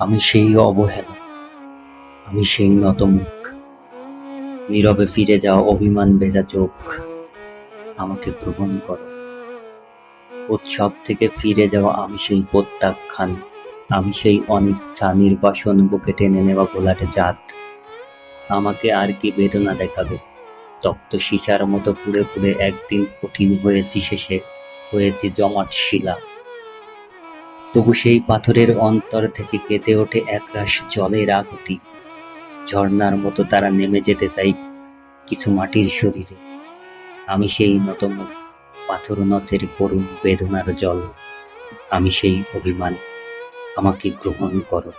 আমি সেই অবহেলা, আমি সেই নতমুখ, নীরবে ফিরে যাওয়া অভিমান ভেজা চোখ। আমাকে গ্রহণ করো। উৎসব থেকে ফিরে যাওয়া আমি সেই প্রত্যাখ্যান, আমি সেই অনিচ্ছা নির্বাসন বুকে টেনে নেওয়া ঘোলাটে জাত। আমাকে আর কি বেদনা দেখাবে? তপ্ত সীসার মতো পুড়ে পুড়ে একদিন কঠিন হয়েছি, শেষে হয়েছি জমাট শিলা। তবু সেই পাথরের অন্তর থেকে কেঁদে ওঠে একরাশ জলের আকুতি। ঝর্ণার মতো তারা নেমে যেতে চাই কিছু মাটির শরীরে। আমি সেই নতমুখ, পাথর নচের করুণ বেদনার জল। আমি সেই অভিমান, আমাকে গ্রহণ করো।